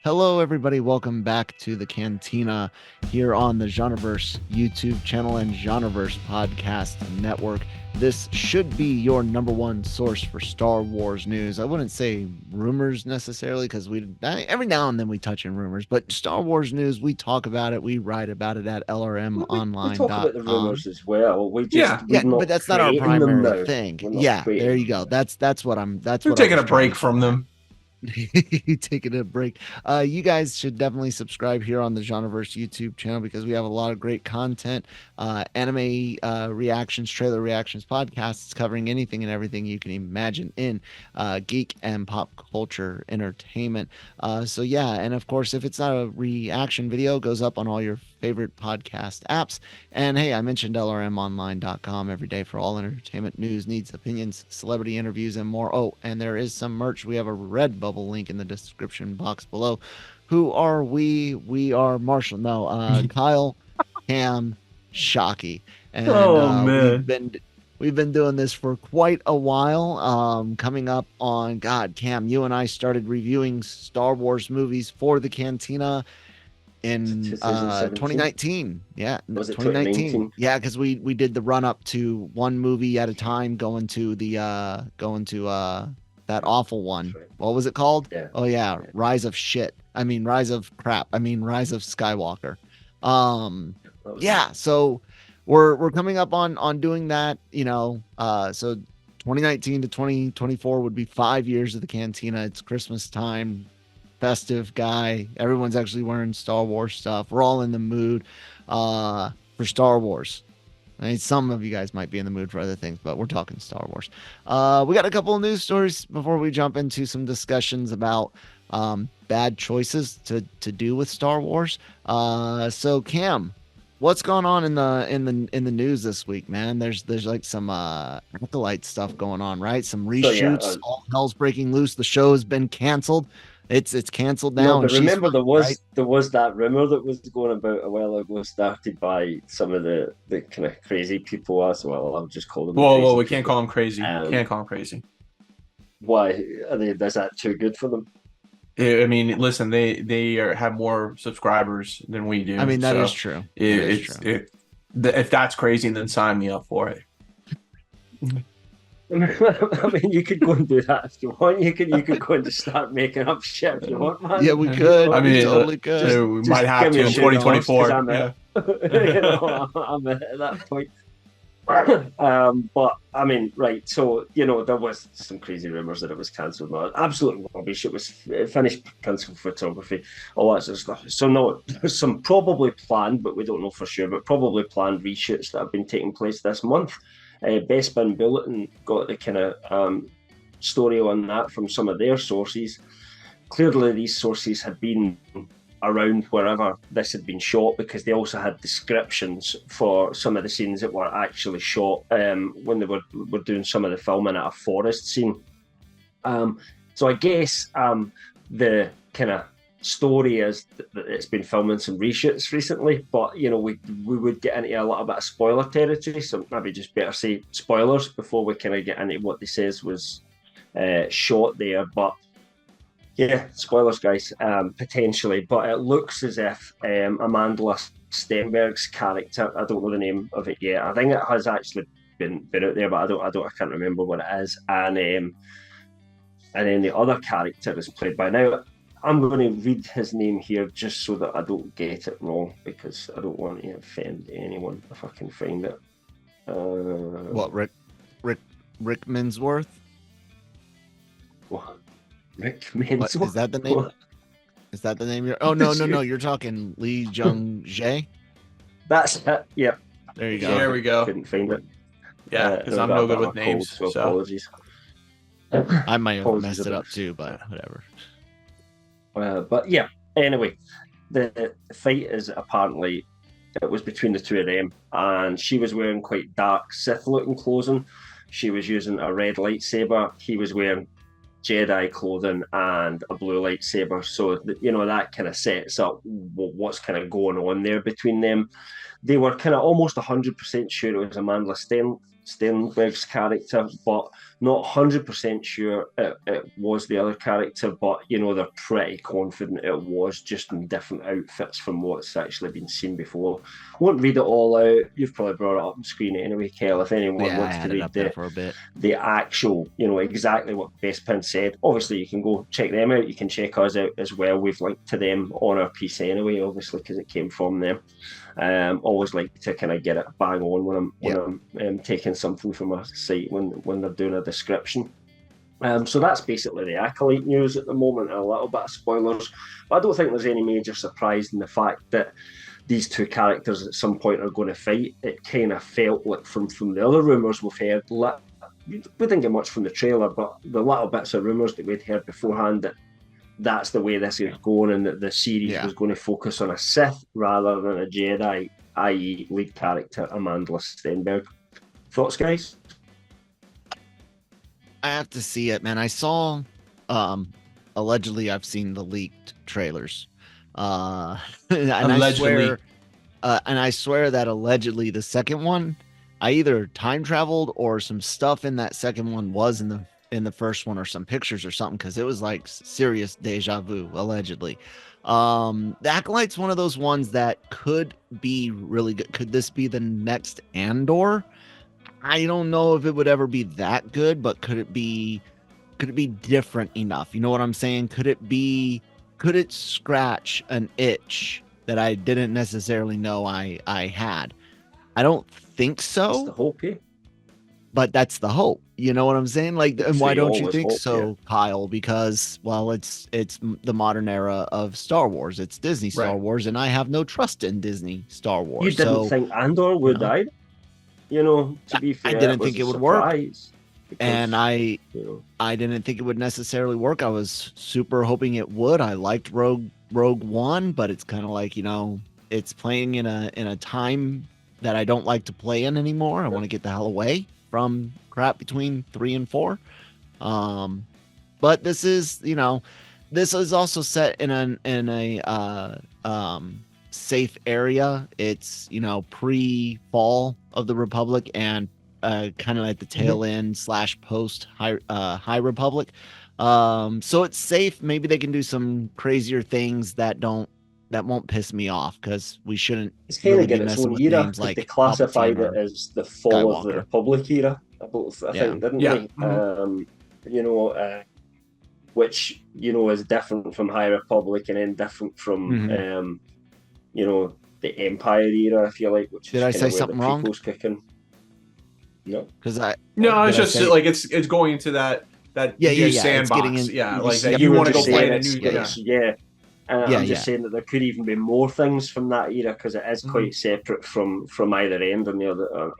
Hello, everybody. Welcome back to the Cantina here on the GenreVerse YouTube channel and GenreVerse podcast network. This should be your number one source for Star Wars news. I wouldn't say rumors necessarily because every now and then we touch in rumors, but Star Wars news, we talk about it. We write about it at We talk about the lrmonline.com. rumors as well. Yeah, Yeah, We're but not that's not our creating them primary now. thing. We're not Yeah, there creating you go. them now. That's what we're I taking was a trying break to from get at. them. Taking a break. You guys should definitely subscribe here on the GenreVerse YouTube channel because we have a lot of great content, anime reactions, trailer reactions, podcasts covering anything and everything you can imagine in geek and pop culture entertainment. So yeah, and of course, if it's not a reaction video, it goes up on all your favorite podcast apps. And hey, I mentioned lrmonline.com every day for all entertainment news, needs, opinions, celebrity interviews, and more. Oh, and there is some merch. We have a Redbubble link in the description box below. Who are we? We are Marshall. No, Kyle, Cam, Shockey, and Oh man. we've been doing this for quite a while. Coming up on God, Cam, you and I started reviewing Star Wars movies for the Cantina in 2019. Yeah, Was it 2019. 2019? Yeah, because we did the run up to one movie at a time, going to that awful one. Right. What was it called? Yeah. Oh yeah, Yeah. Rise of Shit. I mean Rise of Crap. I mean Rise of Skywalker. That was Yeah, so we're coming up on doing that, so 2019 to 2024 would be 5 years of the Cantina. It's Christmas time, festive guy. Everyone's actually wearing Star Wars stuff. We're all in the mood for Star Wars. I mean, some of you guys might be in the mood for other things, but we're talking Star Wars. We got a couple of news stories before we jump into some discussions about bad choices to do with Star Wars. So Cam, what's going on in the news this week, man? There's like some Acolyte stuff going on, right? Some reshoots. All hell's breaking loose. The show has been canceled. It's canceled now. No, but and she's remember fine, right? there was that rumor that was going about a while ago, started by some of the kind of crazy people as well. I'll just call them. Whoa, we crazy can't people. call them crazy. Can't call them crazy. Why are they? Is that too good for them? I mean, listen, they have more subscribers than we do. I mean, that so is true. That is true. If that's crazy, then sign me up for it. I mean, you could go and do that if you want. You could go and just start making up shit if you want, man. Yeah, we could. I mean, we totally could. We might have give to me a in shout out, 'cause 2024. I'm Yeah. I'm at that point. But I mean, right. So there was some crazy rumors that it was cancelled. No, absolutely rubbish. It was finished principal photography, all that sort of stuff. So no, there's some probably planned, but we don't know for sure. But probably planned reshoots that have been taking place this month. Bespin Bulletin got the kind of story on that from some of their sources. Clearly, these sources had been around wherever this had been shot, because they also had descriptions for some of the scenes that were actually shot when they were doing some of the filming at a forest scene. So I guess the kind of story is that it's been filming some reshoots recently, but we would get into a little bit of spoiler territory, so maybe just better say spoilers before we kind of get into what they says was shot there. But yeah, spoilers, guys, potentially. But it looks as if Amanda Stenberg's character, I don't know the name of it yet. I think it has actually been out there, but I can't remember what it is. And then the other character is played by, now I'm going to read his name here just so that I don't get it wrong, because I don't want to offend anyone if I can find it. What, Rick Minsworth? What? Rick Minsworth? What, is that the name? What? Is that the name? Oh no, you're talking Lee Jung Jae. That's it. Yep. There you go. There we go. Couldn't find it. Yeah, because I'm no good with names. So apologies. I might have messed it up too, but whatever. But yeah, anyway, the fight is apparently, it was between the two of them, and she was wearing quite dark Sith-looking clothing. She was using a red lightsaber. He was wearing Jedi clothing and a blue lightsaber. So that kind of sets up what's kind of going on there between them. They were kind of almost 100% sure it was Amanda Stenberg's character, but Not 100% sure it was the other character, but they're pretty confident it was, just in different outfits from what's actually been seen before. I won't read it all out. You've probably brought it up on screen anyway, Kel. If anyone Yeah, I wants to had it read up there for a bit. the actual, exactly what Bestpin said, obviously you can go check them out. You can check us out as well. We've linked to them on our piece anyway, obviously, because it came from them. Always like to kind of get it bang on when I'm taking something from a site when they're doing a description. So that's basically the Acolyte news at the moment, a little bit of spoilers. But I don't think there's any major surprise in the fact that these two characters at some point are going to fight. It kind of felt like from the other rumours we've heard, we didn't get much from the trailer, but the little bits of rumours that we'd heard beforehand that's the way this is going, and that the series was going to focus on a Sith rather than a Jedi, i.e. lead character Amandla Stenberg. Thoughts, guys? I have to see it, man. I saw, allegedly I've seen the leaked trailers. And allegedly. I swear that allegedly the second one, I either time traveled or some stuff in that second one was in the first one, or some pictures or something, because it was like serious deja vu, allegedly. The Acolyte's one of those ones that could be really good. Could this be the next Andor? I don't know if it would ever be that good, but could it be different enough? You know what I'm saying? Could it scratch an itch that I didn't necessarily know I had? I don't think so. That's the hope, yeah. But that's the hope. You know what I'm saying? Like, and why don't you think hope, so, Kyle? Because, well, it's the modern era of Star Wars. It's Disney Star Wars, and I have no trust in Disney Star Wars. You didn't think Andor would die? To be fair, I didn't think it would work. Because, and I didn't think it would necessarily work. I was super hoping it would. I liked Rogue One, but it's kind of like, it's playing in a time that I don't like to play in anymore. I want to get the hell away from crap between 3 and 4. But this is, this is also set in a safe area. It's, pre-fall of the Republic and kind of at the tail end / post High Republic. So it's safe. Maybe they can do some crazier things that won't piss me off, because we shouldn't. It's kind of getting its own era. Like they classified it as the fall Skywalker. Of the Republic era. I think, didn't they? Mm-hmm. Which is different from High Republic, and then different from the Empire era, if you like. Which did I say something wrong? Kicking. No, because it's just like it's going into that new sandbox. Like that you want to go play in a new. I'm just saying that there could even be more things from that era, because it is quite separate from either end and the other.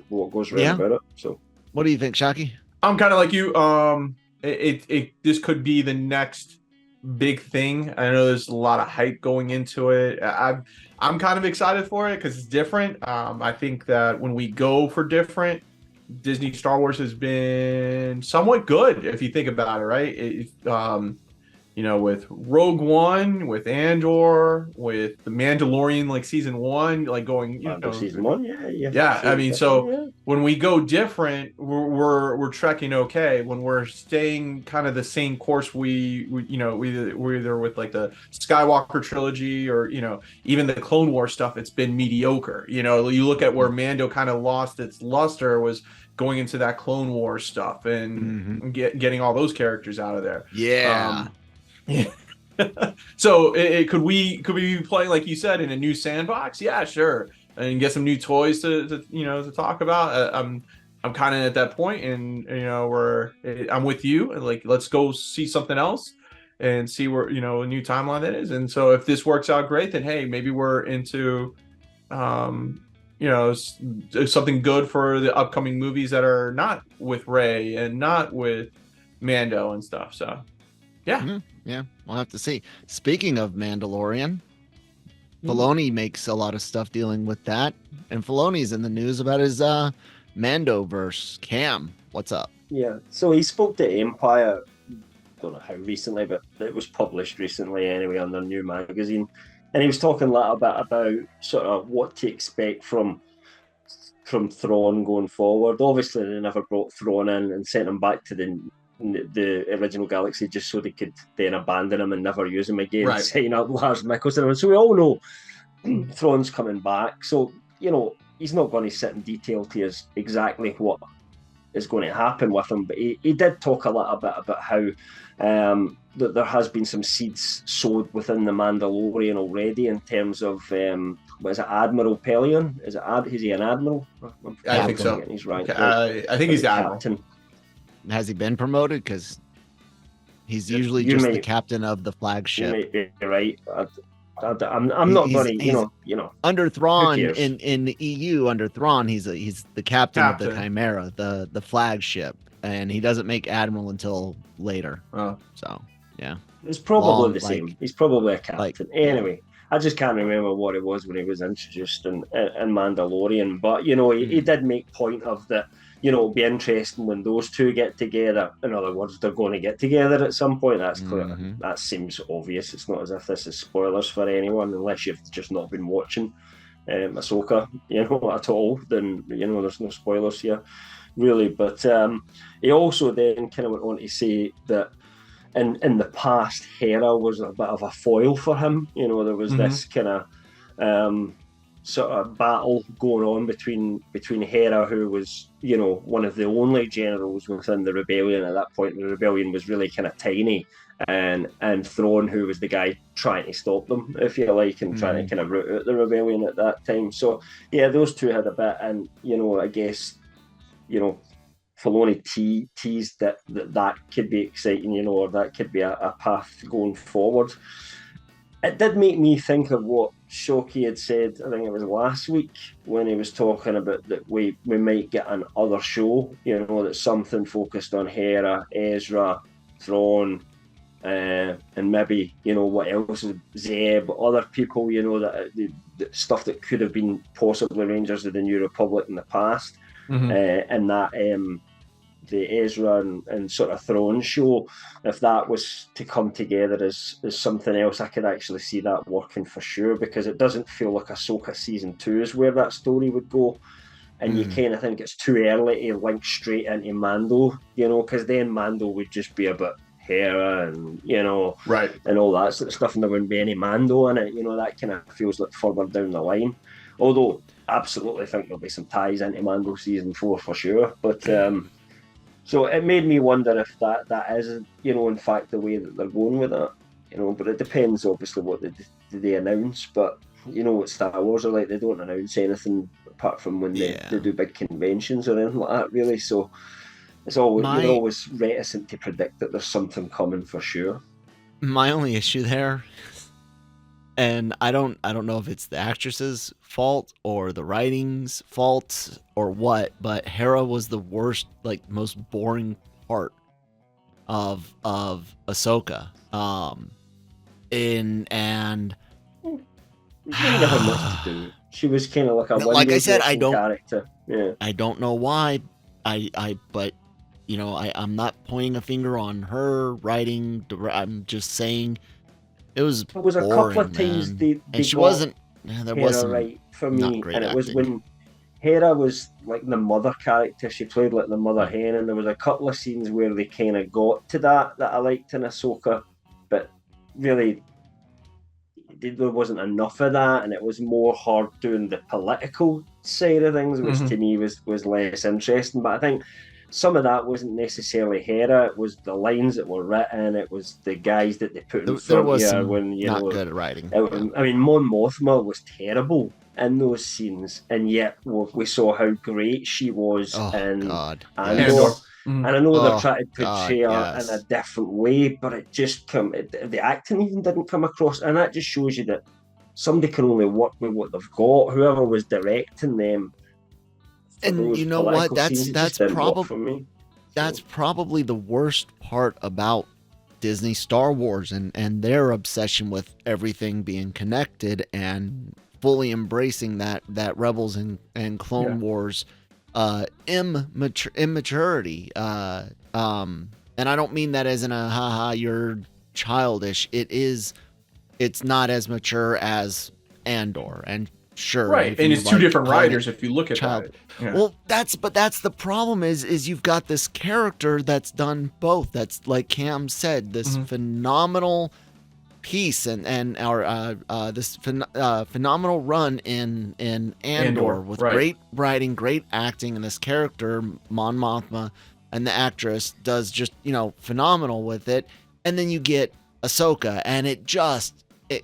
What goes right about it. So, what do you think, Shockey? I'm kind of like you. This could be the next big thing. I know there's a lot of hype going into it. I'm kind of excited for it because it's different. I think that when we go for different, Disney Star Wars has been somewhat good if you think about it, right? With Rogue One, with Andor, with The Mandalorian, like season 1, like going, season 1, yeah. I mean, so when we go different, we're trekking okay. When we're staying kind of the same course, we're either with like the Skywalker trilogy or even the Clone War stuff, it's been mediocre. You look at where Mando kind of lost its luster was going into that Clone War stuff and getting all those characters out of there. Yeah. So could we be playing, like you said, in a new sandbox? Yeah, sure, and get some new toys to talk about. I'm kind of at that point, and I'm with you. Like, let's go see something else and see where a new timeline that is. And so if this works out great, then hey, maybe we're into something good for the upcoming movies that are not with Rey and not with Mando and stuff. So yeah. Yeah, we'll have to see. Speaking of Mandalorian, Filoni makes a lot of stuff dealing with that, and Filoni's in the news about his Mandoverse. Cam, what's up? Yeah, so he spoke to Empire, don't know how recently, but it was published recently anyway on their new magazine, and he was talking a little bit about sort of what to expect from from Thrawn going forward. Obviously, they never brought Thrawn in and sent him back to the original galaxy just so they could then abandon him and never use him again, Right. setting up Lars Mikkelsen. So we all know Thrawn's coming back. So, he's not going to sit in detail to us exactly what is going to happen with him. But he did talk a little bit about how that there has been some seeds sowed within the Mandalorian already in terms of, what is it, Admiral Pelion? Is he an admiral? I think so. He's right. I think he's the admiral. Captain. Has he been promoted? Because he's usually just the captain of the flagship. You might be right. I'm not going to, under Thrawn in the EU. Under Thrawn, he's the captain of the Chimera, the flagship, and he doesn't make admiral until later. Oh, so yeah, it's probably the same. He's probably a captain. Anyway, I just can't remember what it was when he was introduced in Mandalorian, but he did make point of that. It'll be interesting when those two get together. In other words, they're going to get together at some point. That's clear. Mm-hmm. That seems obvious. It's not as if this is spoilers for anyone, unless you've just not been watching Ahsoka, at all. Then there's no spoilers here, really. But he also then kind of went on to say that in the past, Hera was a bit of a foil for him. There was this kind of sort of battle going on between Hera, who was one of the only generals within the rebellion at that point. The rebellion was really kind of tiny, and Thrawn, who was the guy trying to stop them, if you like, and trying to kind of root out the rebellion at that time. So yeah, those two had a bit, and I guess Filoni teased that could be exciting, or that could be a path going forward. It did make me think of what Shockey had said, I think it was last week, when he was talking about that we might get an other show, that's something focused on Hera, Ezra, Thrawn, and maybe, what else, Zeb, other people, that stuff that could have been possibly Rangers of the New Republic in the past, and that the Ezra and sort of Thrawn show, if that was to come together as something else, I could actually see that working for sure, because it doesn't feel like Ahsoka season 2 is where that story would go, and you kind of think it's too early to link straight into Mando, because then Mando would just be about Hera and right, and all that sort of stuff, and there wouldn't be any Mando in it. That kind of feels like further down the line, although absolutely think there'll be some ties into Mando season 4 for sure. But so it made me wonder if that is, in fact, the way that they're going with that. But it depends, obviously, what they announce. But what Star Wars are like, they don't announce anything apart from when they do big conventions or anything like that, really. So it's always you're always reticent to predict that there's something coming for sure. My only issue there, and I don't know if it's the actress's fault or the writing's fault or what, but Hera was the worst, most boring part of Ahsoka. And She didn't have much to do. She was kind of like a like I said, character. Yeah. I don't know why. But I'm not pointing a finger on her writing. I'm just saying it was a couple of times and she wasn't. There wasn't right for me, and it was acting. when Hera was like the mother character. She played like the mother hen, and there was a couple of scenes where they kind of got to that I liked in Ahsoka, but really there wasn't enough of that, and it was more her doing the political side of things, which to me was less interesting. But I think some of that wasn't necessarily Hera. It was the lines that were written. It was the guys that they put in front here when not good at writing. I mean, Mon Mothma was terrible in those scenes, and yet we saw how great she was in Andor. And I know they're trying to portray her in a different way, but it just the acting even didn't come across, and that just shows you that somebody can only work with what they've got. Whoever was directing them. And you know what? That's probably the worst part about Disney Star Wars and their obsession with everything being connected and fully embracing that Rebels and Clone Wars immaturity. And I don't mean that as in a haha, you're childish. It's not as mature as Andor, and Sure. Right, and it's two different writers if you look at that. Yeah. Well, that's the problem is you've got this character that's done both. That's like Cam said, this phenomenal piece and our this phenomenal run in Andor with great writing, great acting, and this character Mon Mothma and the actress does just phenomenal with it. And then you get Ahsoka, and it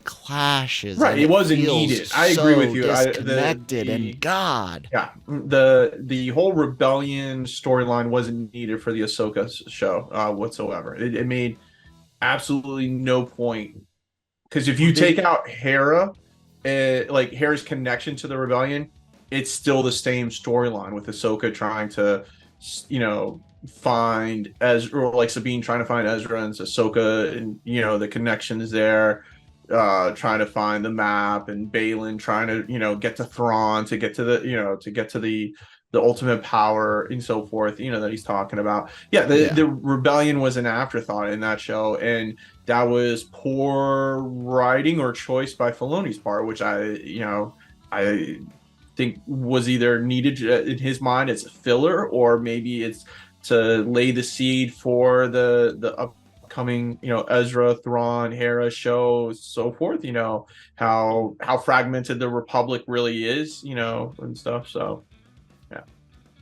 clashes. Right, it wasn't needed. I agree with you. Disconnected and God. Yeah, the whole rebellion storyline wasn't needed for the Ahsoka show whatsoever. It made absolutely no point, because if you take out Hera, like Hera's connection to the rebellion, it's still the same storyline with Ahsoka trying to, find Ezra, or like Sabine trying to find Ezra, and Ahsoka, and the connection is there. Trying to find the map, and Balin trying to get to Thrawn to get to the ultimate power and so forth, that he's talking about. The rebellion was an afterthought in that show, and that was poor writing or choice by Filoni's part, which I think was either needed in his mind as a filler, or maybe it's to lay the seed for the upcoming Ezra, Thrawn, Hera show, so forth, how fragmented the Republic really is, and stuff. So yeah,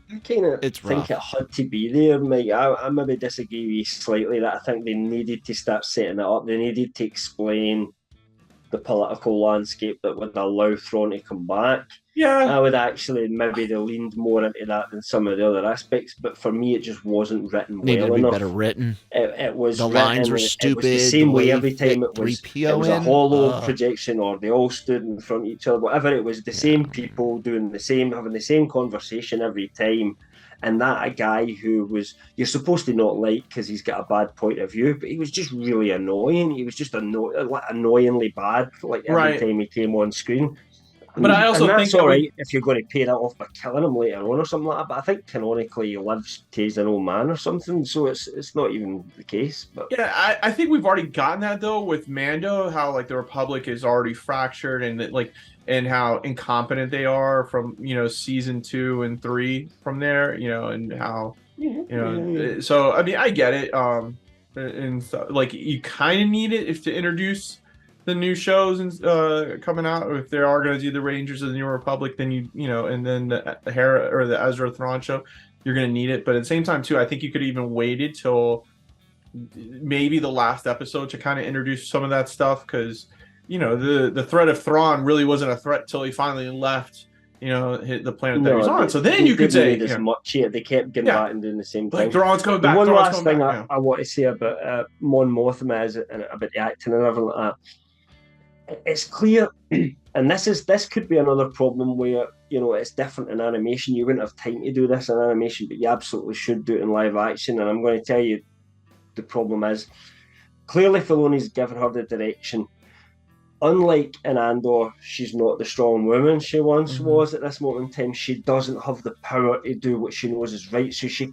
I kind of think it had to be there, Mike. I maybe disagree with you slightly, that I think they needed to start setting it up. They needed to explain the political landscape that would allow Thrawn to come back. Yeah, I would actually, maybe they leaned more into that than some of the other aspects, but for me, it just wasn't written well enough. Better written. It was the lines were stupid. It was the same way every time. It was a hollow projection, or they all stood in front of each other. Whatever, it was the same people doing the same, having the same conversation every time. And that a guy who you're supposed to not like because he's got a bad point of view, but he was just really annoying. He was just annoyingly bad, like every time he came on screen. But I also think that's all right if you're going to pay that off by killing him later on or something like that. But I think canonically he lives as an old man or something, so it's not even the case. But yeah, I think we've already gotten that though with Mando, how like the Republic is already fractured, and how incompetent they are from season 2 and 3 from there, and how So I mean, I get it. And so, like, you kind of need it to introduce the new shows and coming out. If they are going to do the Rangers of the New Republic, then and then the Hera or the Ezra Thrawn show, you're going to need it. But at the same time too, I think you could even waited till maybe the last episode to kind of introduce some of that stuff, because the threat of Thrawn really wasn't a threat till he finally left hit the planet that he's on. So then you could say as much here. They kept getting back and doing the same thing. Like Thrawn's coming back. One last thing I want to say about Mon Mothma is about the acting and everything like that. It's clear, and this could be another problem where it's different in animation. You wouldn't have time to do this in animation, but you absolutely should do it in live action. And I'm going to tell you, the problem is clearly Filoni's given her the direction. Unlike in Andor, she's not the strong woman she once was at this moment in time. She doesn't have the power to do what she knows is right. So she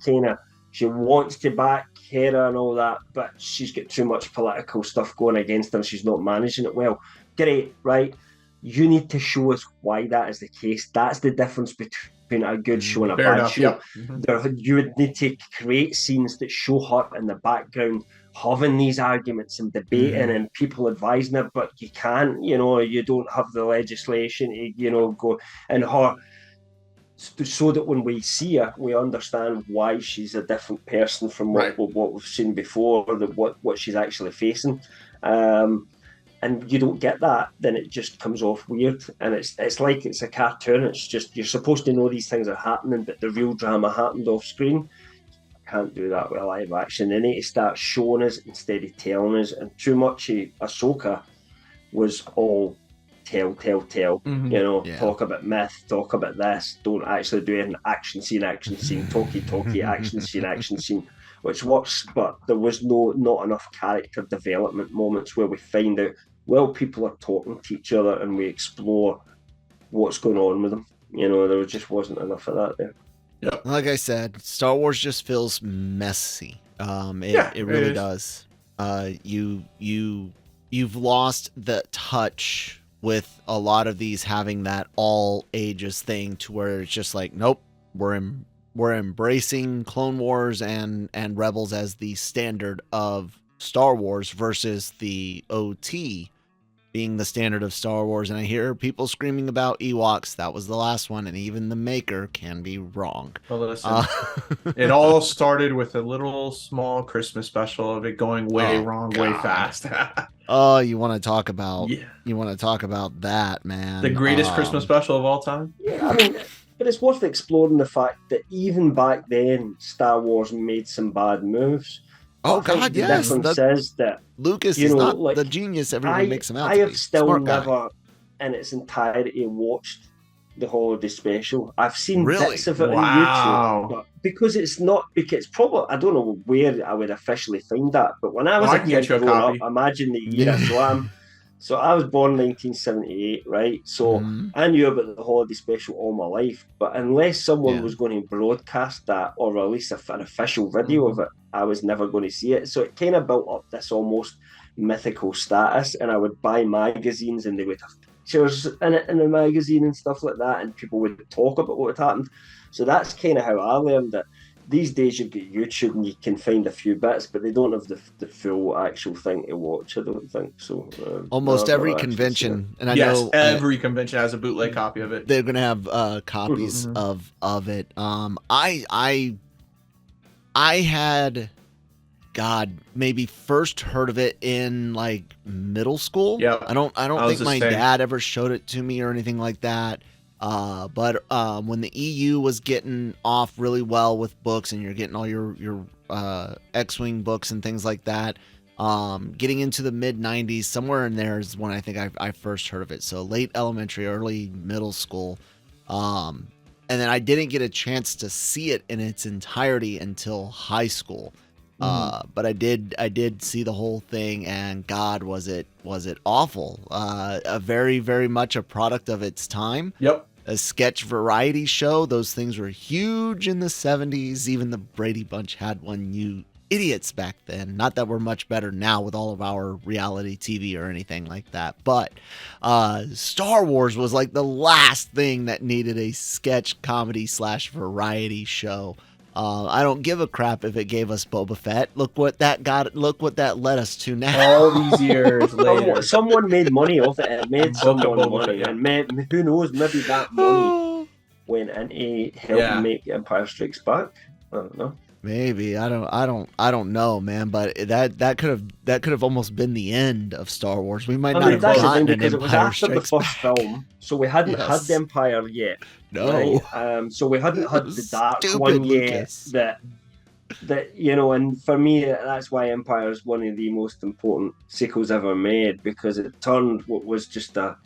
wants to back Hera and all that, but she's got too much political stuff going against her and she's not managing it well. Great, right? You need to show us why that is the case. That's the difference between a good show and a bad show. Yeah. You would need to create scenes that show her in the background having these arguments and debating and people advising her, but you can't, you don't have the legislation to, go and her, so that when we see her, we understand why she's a different person from what we've seen before, or what she's actually facing. And you don't get that, then it just comes off weird. And it's like it's a cartoon. It's just, you're supposed to know these things are happening, but the real drama happened off screen. Can't do that with live action. They need to start showing us instead of telling us. And too much of Ahsoka was all tell. Talk about myth, talk about this, don't actually do an action scene, talky, action scene, which works, but there was not enough character development moments where we find out, well, people are talking to each other and we explore what's going on with them. There just wasn't enough of that there. Yeah. Like I said, Star Wars just feels messy. It really does. You've lost the touch with a lot of these having that all ages thing to where it's just like, nope, we're embracing Clone Wars and Rebels as the standard of Star Wars versus the OT being the standard of Star Wars. And I hear people screaming about Ewoks. That was the last one, and even the maker can be wrong. Well, listen, it all started with a little small Christmas special of it going way wrong, God. Way fast. Oh, you want to talk about that, man? The greatest Christmas special of all time. Yeah, I mean, but it's worth exploring the fact that even back then, Star Wars made some bad moves. Oh God, yes. The difference is that Lucas is not like, the genius everyone makes him out to be. I have still never, in its entirety, watched the holiday special. I've seen bits of it on YouTube, but because it's probably, I don't know where I would officially find that. But when I was a kid growing up, imagine the year. So I was born in 1978, right? So I knew about the holiday special all my life, but unless someone was going to broadcast that or release an official video of it, I was never going to see it. So it kind of built up this almost mythical status, and I would buy magazines and they would have pictures in it in the magazine and stuff like that, and people would talk about what had happened. So that's kind of how I learned it. These days you've got YouTube and you can find a few bits, but they don't have the full actual thing to watch, I don't think. So almost every convention, and I know every convention has a bootleg copy of it. They're gonna have copies of it. I had, God, maybe first heard of it in like middle school. Yeah, I don't think my dad ever showed it to me or anything like that. But when the EU was getting off really well with books and you're getting all your X-Wing books and things like that, getting into the mid 90s, somewhere in there is when I think I first heard of it. So late elementary, early middle school. And then I didn't get a chance to see it in its entirety until high school. But I did see the whole thing, and God, was it awful. A very, very much a product of its time. Yep. A sketch variety show. Those things were huge in the 70s. Even the Brady Bunch had one. You idiots back then. Not that we're much better now with all of our reality TV or anything like that. But Star Wars was like the last thing that needed a sketch comedy / variety show. I don't give a crap if it gave us Boba Fett. Look what that led us to now. All these years later. Someone made money off it. It made someone money. And who knows, maybe that money went into helping make Empire Strikes Back. I don't know. Maybe. I don't know, man, but that could have almost been the end of Star Wars. We might not have gotten an Empire Strikes Back. It was after the first film, so we hadn't had the Empire yet. No. Right? So we hadn't had the Dark one yet. That and for me, that's why Empire is one of the most important sequels ever made, because it turned what was just a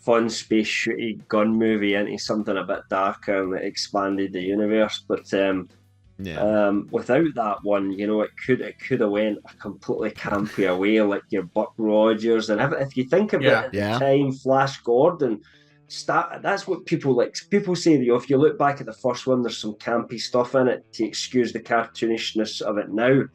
fun space shooty gun movie into something a bit darker, and it expanded the universe. But without that one, it could have went a completely campier way, like your Buck Rogers, and if you think about it at the time, Flash Gordon. That's what people like. People say that if you look back at the first one, there's some campy stuff in it to excuse the cartoonishness of it now.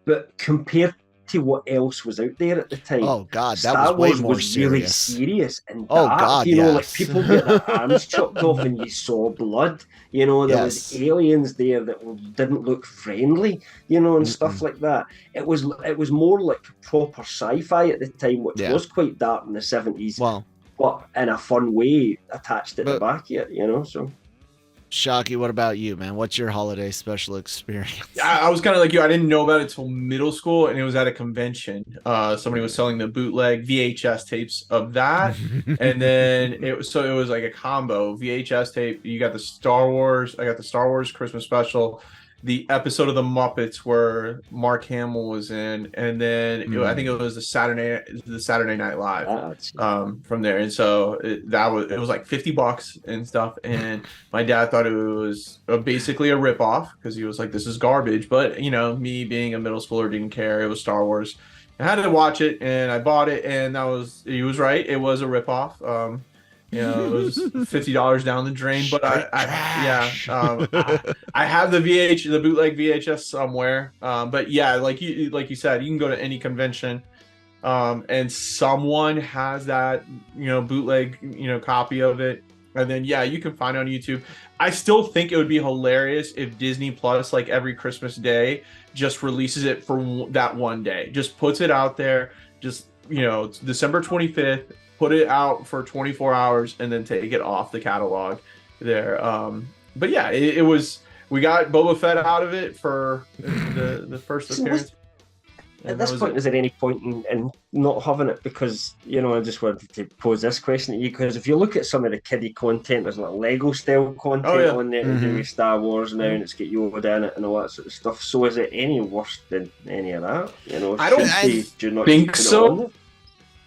But compared to what else was out there at the time, oh God, that Star was way Wars more was serious. Really serious and dark. Oh God, like people get their arms chopped off and you saw blood. There was aliens there that didn't look friendly, and stuff like that. It was more like proper sci-fi at the time, which was quite dark in the 70s. Well, but in a fun way attached at the back of it, so. Shockey, what about you, man? What's your holiday special experience? I was kind of like you. I didn't know about it till middle school, and it was at a convention. Somebody was selling the bootleg VHS tapes of that, and then it was like a combo VHS tape. You got the Star Wars. I got the Star Wars Christmas special, the episode of the Muppets where Mark Hamill was in, and then I think it was the Saturday Night Live from there. And so it was like $50 and stuff. And my dad thought it was basically a ripoff because he was like, "This is garbage." But me being a middle schooler didn't care. It was Star Wars. I had to watch it, and I bought it, and he was right. It was a ripoff. It was $50 down the drain, but I have the bootleg VHS somewhere. But yeah, like you said, you can go to any convention, and someone has that, bootleg, copy of it. And then, yeah, you can find it on YouTube. I still think it would be hilarious if Disney Plus, like every Christmas day, just releases it for that one day. Just puts it out there. Just, it's December 25th, put it out for 24 hours and then take it off the catalog there. But yeah, it was, we got Boba Fett out of it for the first appearance. At this point, is there any point in not having it? Because, I just wanted to pose this question to you, because if you look at some of the kiddie content, there's like Lego style content on there to do with Star Wars now, and it's got Yoda in it and all that sort of stuff. So is it any worse than any of that? I don't think so.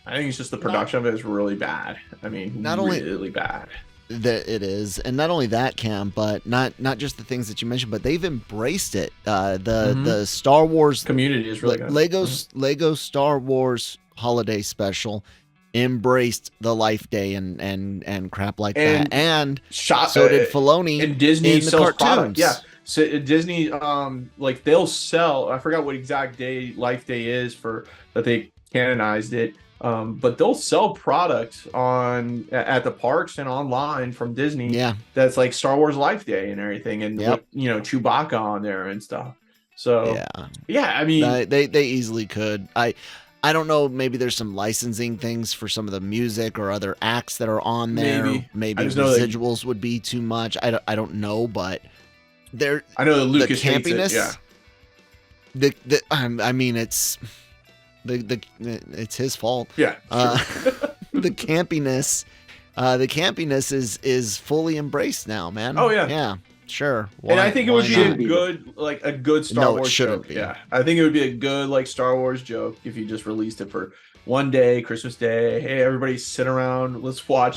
I think it's just the production of it is really bad. I mean, really bad. That it is, and not only that, Cam, but not just the things that you mentioned, but they've embraced it. The Star Wars community is really good. Lego Star Wars holiday special embraced the Life Day and crap like that, and so did Filoni and Disney in the sells cartoons. Product. Yeah, so Disney like they'll sell. I forgot what exact day Life Day is for that they canonized it. But they'll sell product at the parks and online from Disney. Yeah, that's like Star Wars Life Day and everything, and with, Chewbacca on there and stuff. So yeah, I mean, they easily could. I don't know. Maybe there's some licensing things for some of the music or other acts that are on there. Maybe residuals would be too much. I don't know, but there. I know that Lucas hates it. Yeah. I mean, it's his fault. Yeah. The campiness is fully embraced now, man. Oh yeah. Yeah. Sure. And I think it would be a good Star Wars joke. Be. Yeah. I think it would be a good Star Wars joke if you just released it for one day, Christmas Day. Hey, everybody sit around, let's try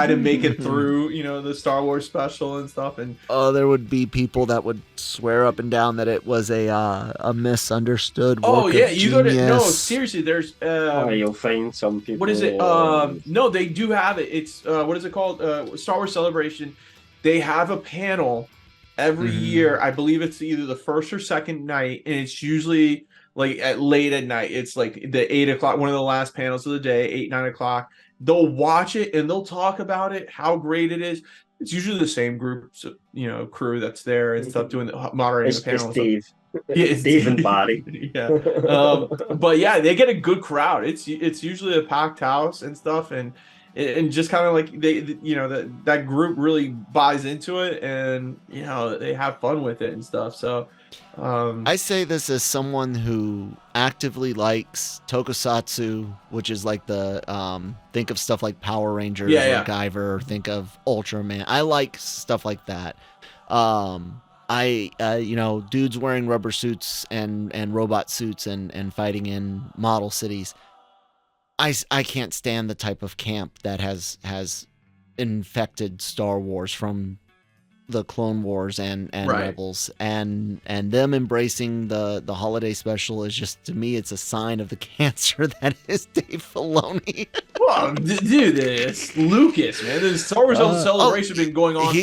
to make it through, the Star Wars special and stuff. And there would be people that would swear up and down that it was a misunderstood work of genius. No, seriously, there's you'll find some people. What is it? No, they do have it. It's what is it called? Star Wars Celebration. They have a panel every year. I believe it's either the first or second night, and it's usually late at night. It's like the 8 o'clock, one of the last panels of the day, 8-9 o'clock. They'll watch it and they'll talk about it, how great it is. It's usually the same groups, crew that's there and stuff doing moderating the panel. It's Dave. Yeah, it's Dave and Barry. Yeah. But yeah, they get a good crowd. It's usually a packed house and stuff, and just kind of that group really buys into it, and they have fun with it and stuff. So I say this as someone who actively likes tokusatsu, which is like the think of stuff like Power Rangers or MacGyver, or think of Ultraman. I like stuff like that. Dudes wearing rubber suits and robot suits and fighting in model cities. I can't stand the type of camp that has infected Star Wars from the Clone Wars and Rebels, and them embracing the holiday special is just, to me, it's a sign of the cancer that is Dave Filoni. Well, dude, it's Lucas, man. The Star Wars celebration has been going on.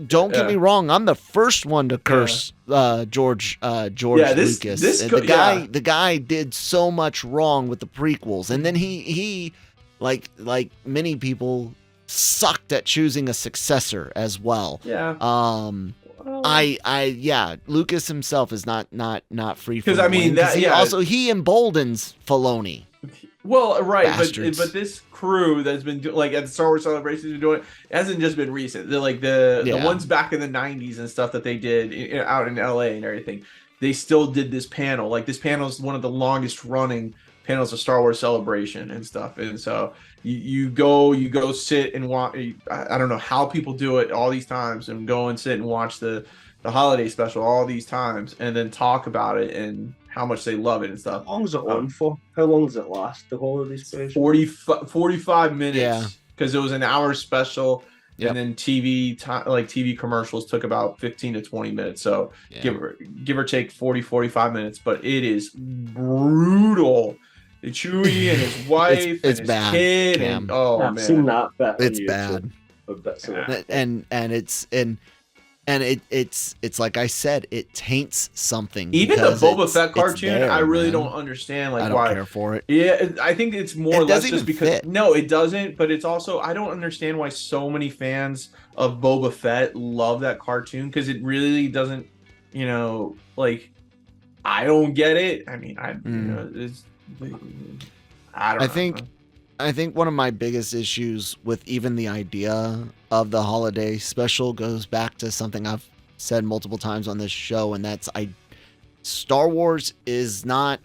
Don't get me wrong. I'm the first one to curse George Lucas. The guy did so much wrong with the prequels, and then he like many people, sucked at choosing a successor as well. Yeah. Lucas himself is not free from, because I mean that he emboldens Filoni. Well, right, Bastards. but this crew that's been at the Star Wars Celebration has been doing it hasn't just been recent. They're the ones back in the 90s and stuff that they did out in LA and everything. They still did this panel. This panel is one of the longest running panels of Star Wars Celebration and stuff, and so you go sit and watch. I don't know how people do it all these times, and go and sit and watch the holiday special all these times, and then talk about it and how much they love it and stuff. How long is it on for? How long does it last, the holiday special? 45 minutes, because it was an hour special. Yep. And then TV commercials took about 15 to 20 minutes. So give or take 45 minutes, but it is brutal. Chewie and his wife and his bad, kid, Cam. and I've seen that bit. It's bad. And And it's like I said, it taints something. Even the because Boba it's Fett cartoon, there, I really man. don't understand like I don't why. care for it. Yeah, I think it's more or It less doesn't just even because fit. no, it doesn't. But it's also I don't understand why so many fans of Boba Fett love that cartoon because it really doesn't, you know, like I don't get it. I mean, you know, it's I don't know. I think one of my biggest issues with even the idea of the holiday special goes back to something I've said multiple times on this show, and that's Star Wars is not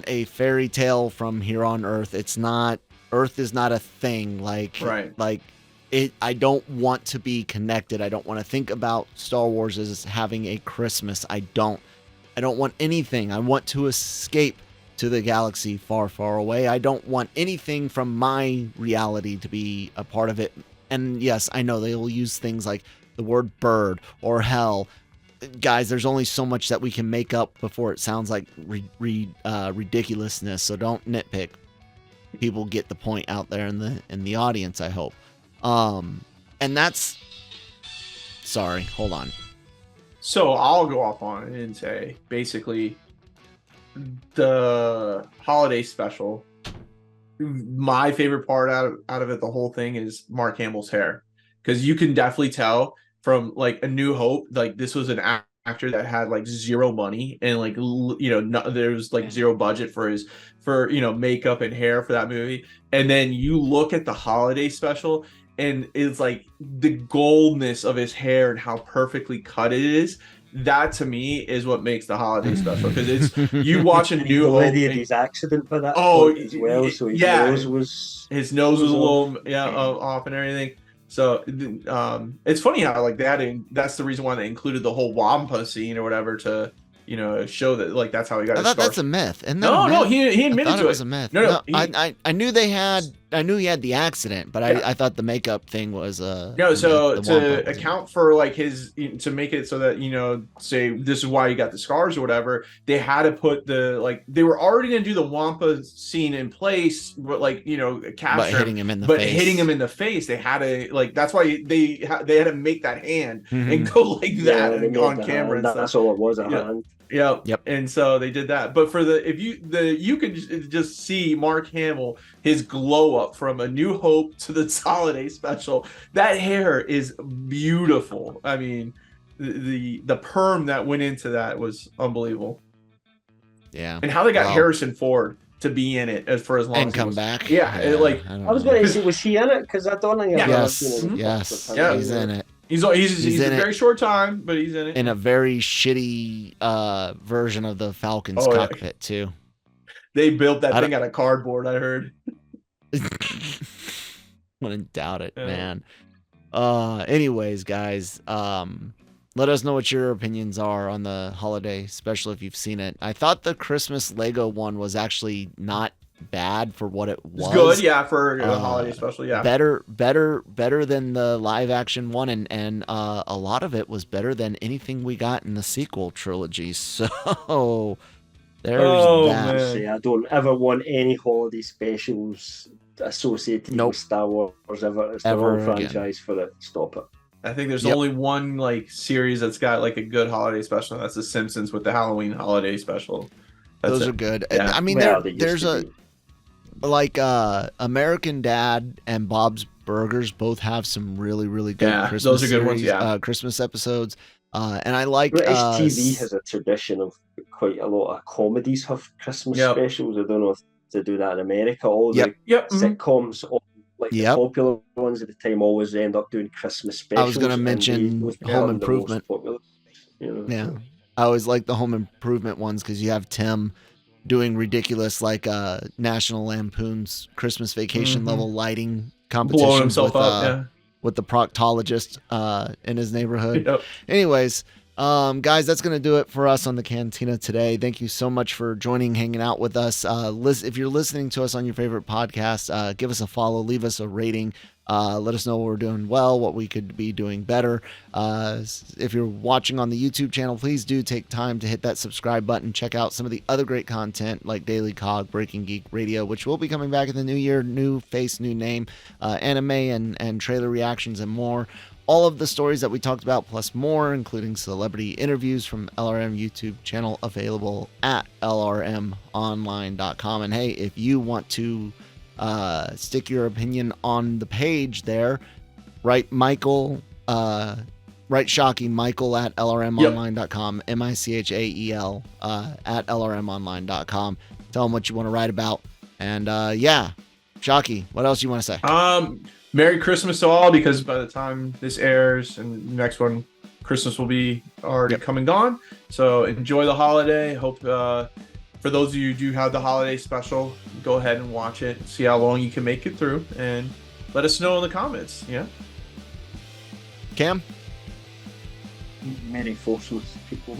a fairy tale from here on Earth. Earth is not a thing. I don't want to be connected. I don't want to think about Star Wars as having a Christmas. I don't want anything. I want to escape to the galaxy far, far away. I don't want anything from my reality to be a part of it. And yes, I know they will use things like the word bird or hell. Guys, there's only so much that we can make up before it sounds like ridiculousness. So don't nitpick. People get the point out there in the audience, I hope. And that's... Sorry, hold on. So I'll go off on it and say, basically, the holiday special, my favorite part out of it, the whole thing, is Mark Hamill's hair. Because you can definitely tell from, like, A New Hope, like, this was an actor that had, like, zero money and, like, you know, there was, like, zero budget for you know, makeup and hair for that movie. And then you look at the holiday special, and it's like the goldness of his hair and how perfectly cut it is. That to me is what makes the holiday special, because it's you watch A New Hope. He had his accident by that point as well, so his nose was a little off and everything. So it's funny how like that's the reason why they included the whole Wampa scene or whatever to, you know, show that like that's how he got. I his thought start. that's a myth. And no, he admitted to it. It was a myth. No, I knew I knew he had the accident, but I thought the makeup thing was no. So to account for like to make it so that, you know, say this is why you got the scars or whatever, they had to put they were already gonna do the Wampa scene in place, but like, you know, capture hitting him in the face. They had to like that's why they had to make that hand and go like that on camera. And that's all it was. A hand. Yep. And so they did that. But for you could just see Mark Hamill, his glow up from A New Hope to the holiday special. That hair is beautiful. I mean, the perm that went into that was unbelievable. Yeah. And how they got Harrison Ford to be in it for as long and as come back. Yeah. I was going to say, was he in it? Because I don't think I've ever seen him. Yes. Yeah, he's in it. He's in a very short time, but he's in it. In a very shitty version of the Falcon's cockpit, too. They built that thing out of cardboard, I heard. Wouldn't doubt it, man. Anyways, guys, let us know what your opinions are on the holiday special if you've seen it. I thought the Christmas Lego one was actually not bad for what it was. It's good, yeah, for a holiday special, yeah. Better than the live action one, and a lot of it was better than anything we got in the sequel trilogy. So there's that. Man. See, I don't ever want any holiday specials associated with Star Wars ever. It's the wrong franchise for it. Stop it. I think there's only one like series that's got like a good holiday special. That's The Simpsons with the Halloween holiday special. Those are good. Yeah. I mean, there's American Dad and Bob's Burgers both have some really, really good Christmas those are good ones, Christmas episodes. And I like British TV has a tradition of quite a lot of comedies have Christmas specials. I don't know if they do that in America. All the sitcoms, the popular ones at the time, always end up doing Christmas specials. I was going to mention Home Improvement. Yeah, I always like the Home Improvement ones because you have Tim doing ridiculous like National Lampoon's Christmas Vacation level lighting competitions, blowing himself up with the proctologist in his neighborhood. Anyways, guys, that's gonna do it for us on the Cantina today. Thank you so much for hanging out with us. If you're listening to us on your favorite podcast, give us a follow, leave us a rating. Let us know what we're doing well, what we could be doing better. If you're watching on the YouTube channel, please do take time to hit that subscribe button. Check out some of the other great content like Daily Cog, Breaking Geek Radio, which will be coming back in the new year. New face, new name, anime and trailer reactions and more. all of the stories that we talked about, plus more, including celebrity interviews from LRM YouTube channel, available at lrmonline.com. And hey, if you want to stick your opinion on the page there, write Michael, write Shockey, Michael at lrmonline.com, Michael at lrmonline.com. Tell him what you want to write about. And yeah, Shockey, what else you want to say? Merry Christmas to all, because by the time this airs and the next one, Christmas will be already come and gone. So enjoy the holiday. Hope for those of you who do have the holiday special, go ahead and watch it. See how long you can make it through, and let us know in the comments. Yeah. Cam? Merry Forces, people.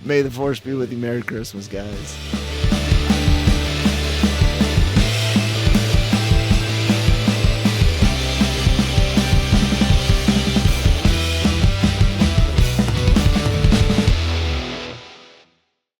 May the force be with you. Merry Christmas, guys.